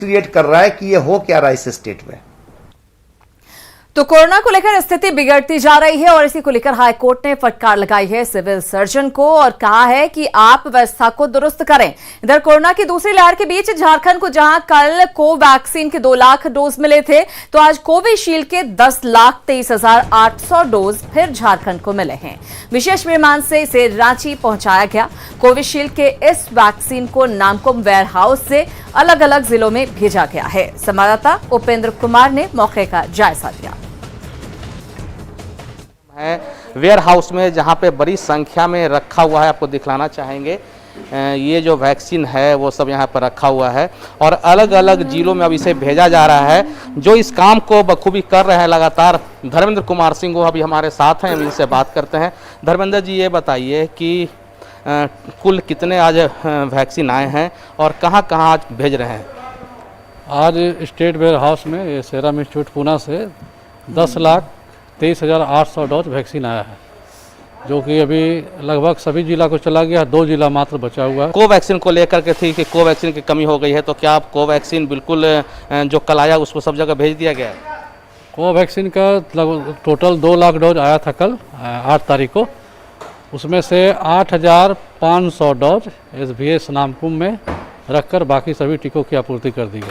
Create कर रहा है कि ये हो क्या रहा है इस स्टेट में। तो कोरोना को लेकर स्थिति बिगड़ती जा रही है और इसी को लेकर हाईकोर्ट ने फटकार लगाई है सिविल सर्जन को और कहा है कि आप व्यवस्था को दुरुस्त करें। इधर कोरोना की दूसरी लहर के बीच झारखंड को जहां कल कोवैक्सीन के 2 लाख डोज मिले थे, तो आज कोविशील्ड के 10,23,800 डोज फिर झारखंड को मिले हैं। विशेष विमान से इसे रांची पहुंचाया गया। कोविशील्ड के इस वैक्सीन को नामकुम वेयर हाउस से अलग अलग जिलों में भेजा गया है। संवाददाता उपेंद्र कुमार ने मौके का जायजा लिया। वेयर हाउस में जहां पे बड़ी संख्या में रखा हुआ है, आपको दिखलाना चाहेंगे। ये जो वैक्सीन है वो सब यहाँ पर रखा हुआ है और अलग अलग जिलों में अब इसे भेजा जा रहा है। जो इस काम को बखूबी कर रहे हैं लगातार, धर्मेंद्र कुमार सिंह वो अभी हमारे साथ हैं, हम इनसे बात करते हैं। धर्मेंद्र जी, ये बताइए कि कुल कितने आज वैक्सीन आए हैं और कहाँ कहाँ आज भेज रहे हैं? आज स्टेट वेयर हाउस में सेरम इंस्टीट्यूट पूना से 10,23,800 डोज वैक्सीन आया है, जो कि अभी लगभग सभी जिला को चला गया, 2 जिला मात्र बचा हुआ है। कोवैक्सीन को लेकर के थी कि कोवैक्सीन की कमी हो गई है, तो क्या आप कोवैक्सीन बिल्कुल जो कल आया उसको सब जगह भेज दिया गया है? कोवैक्सीन का टोटल 2 लाख डोज आया था कल 8 तारीख को। उसमें से 8,500 डोज SVS नामकुम में रखकर बाकी सभी टीकों की आपूर्ति कर दी गई।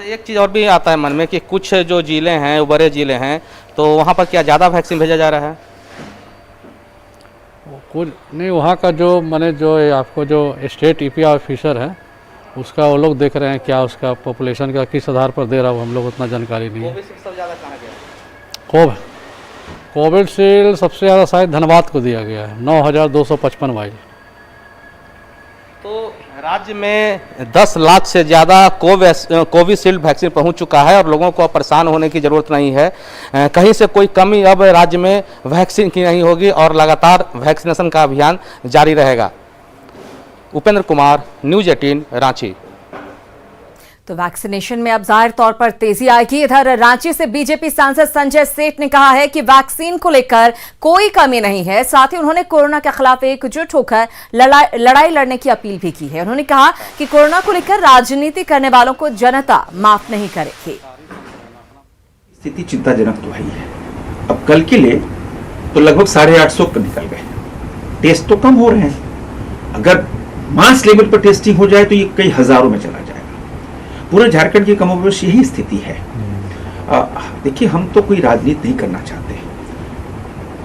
एक चीज़ और भी आता है मन में कि कुछ जो जिले हैं, वो बड़े जिले हैं, तो वहाँ पर क्या ज़्यादा वैक्सीन भेजा जा रहा है? कुछ नहीं, वहाँ का जो जो आपको जो स्टेट EPI ऑफिसर है उसका वो लोग देख रहे हैं क्या उसका पॉपुलेशन का किस आधार पर दे रहा हो, हम लोग उतना जानकारी नहीं है। कोविशील्ड सबसे ज़्यादा शायद धनबाद को दिया गया है, 9,255 वाइल। तो राज्य में 10 लाख से ज़्यादा कोविशील्ड वैक्सीन पहुंच चुका है और लोगों को अब परेशान होने की ज़रूरत नहीं है। कहीं से कोई कमी अब राज्य में वैक्सीन की नहीं होगी और लगातार वैक्सीनेशन का अभियान जारी रहेगा। उपेंद्र कुमार, न्यूज़ 18, रांची। तो वैक्सीनेशन में अब जाहिर तौर पर तेजी आएगी। इधर रांची से बीजेपी सांसद संजय सेठ ने कहा है कि वैक्सीन को लेकर कोई कमी नहीं है। साथ ही उन्होंने कोरोना के खिलाफ एकजुट होकर लड़ाई लड़ने की अपील भी की है। उन्होंने कहा कि कोरोना को लेकर राजनीति करने वालों को जनता माफ नहीं करेगी। स्थिति चिंताजनक तो है ही है। अब कल के लिए तो लगभग 850 निकल गए, टेस्ट तो कम हो रहे हैं। अगर मास लेवल पर टेस्टिंग हो जाए तो ये कई हजारों में चला जाएगा। पूरे झारखंड की कमोबेश यही स्थिति है। देखिए, हम तो कोई राजनीति नहीं करना चाहते।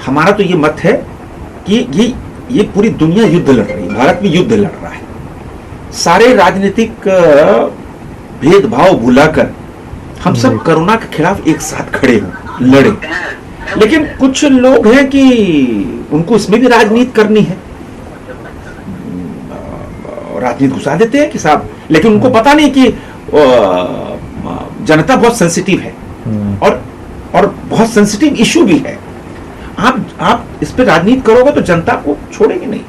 हमारा तो ये मत है कि ये पूरी दुनिया युद्ध लड़ रही है, भारत भी युद्ध लड़ रहा है। सारे राजनीतिक भेदभाव भुलाकर हम सब कोरोना के खिलाफ एक साथ खड़े हों, लड़े। लेकिन कुछ लोग हैं कि उनको इसमें भी राजनीति करनी है, राजनीति घुसा देते हैं कि साहब, लेकिन उनको पता नहीं कि जनता बहुत सेंसिटिव है और बहुत सेंसिटिव इशू भी है। आप इस पे राजनीति करोगे तो जनता को छोड़ेंगे नहीं।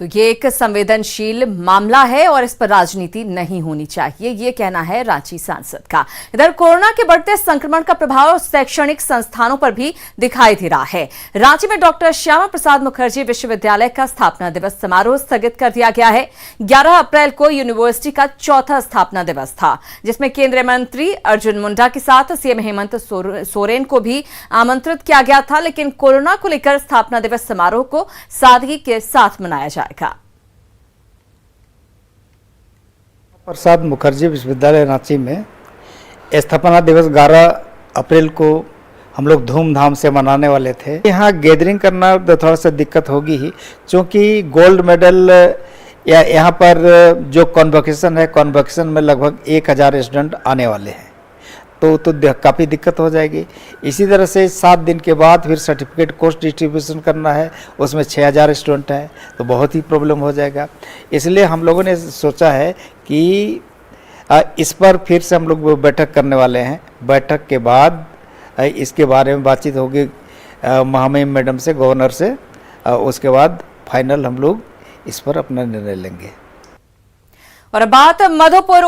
तो ये एक संवेदनशील मामला है और इस पर राजनीति नहीं होनी चाहिए, ये कहना है रांची सांसद का। इधर कोरोना के बढ़ते संक्रमण का प्रभाव शैक्षणिक संस्थानों पर भी दिखाई दे रहा है। रांची में डॉक्टर श्यामा प्रसाद मुखर्जी विश्वविद्यालय का स्थापना दिवस समारोह स्थगित कर दिया गया है। 11 अप्रैल को यूनिवर्सिटी का 4था स्थापना दिवस था, जिसमें केंद्रीय मंत्री अर्जुन मुंडा के साथ सीएम हेमंत सोरेन को भी आमंत्रित किया गया था। लेकिन कोरोना को लेकर स्थापना दिवस समारोह को सादगी के साथ मनाया जाएगा। प्रसाद मुखर्जी विश्वविद्यालय रांची में स्थापना दिवस 11 अप्रैल को हम लोग धूमधाम से मनाने वाले थे। यहाँ गैदरिंग करना थोड़ा सा दिक्कत होगी ही, क्योंकि गोल्ड मेडल या यहाँ पर जो कॉन्वोकेशन है, कॉन्वोकेशन में लगभग 1000 स्टूडेंट आने वाले हैं, तो काफ़ी दिक्कत हो जाएगी। इसी तरह से 7 दिन के बाद फिर सर्टिफिकेट कोर्स डिस्ट्रीब्यूशन करना है, उसमें 6000 स्टूडेंट हैं, तो बहुत ही प्रॉब्लम हो जाएगा। इसलिए हम लोगों ने सोचा है कि इस पर फिर से हम लोग बैठक करने वाले हैं। बैठक के बाद इसके बारे में बातचीत होगी महामहिम मैडम से, गवर्नर से, उसके बाद फाइनल हम लोग इस पर अपना निर्णय लेंगे। और बात मधुपुर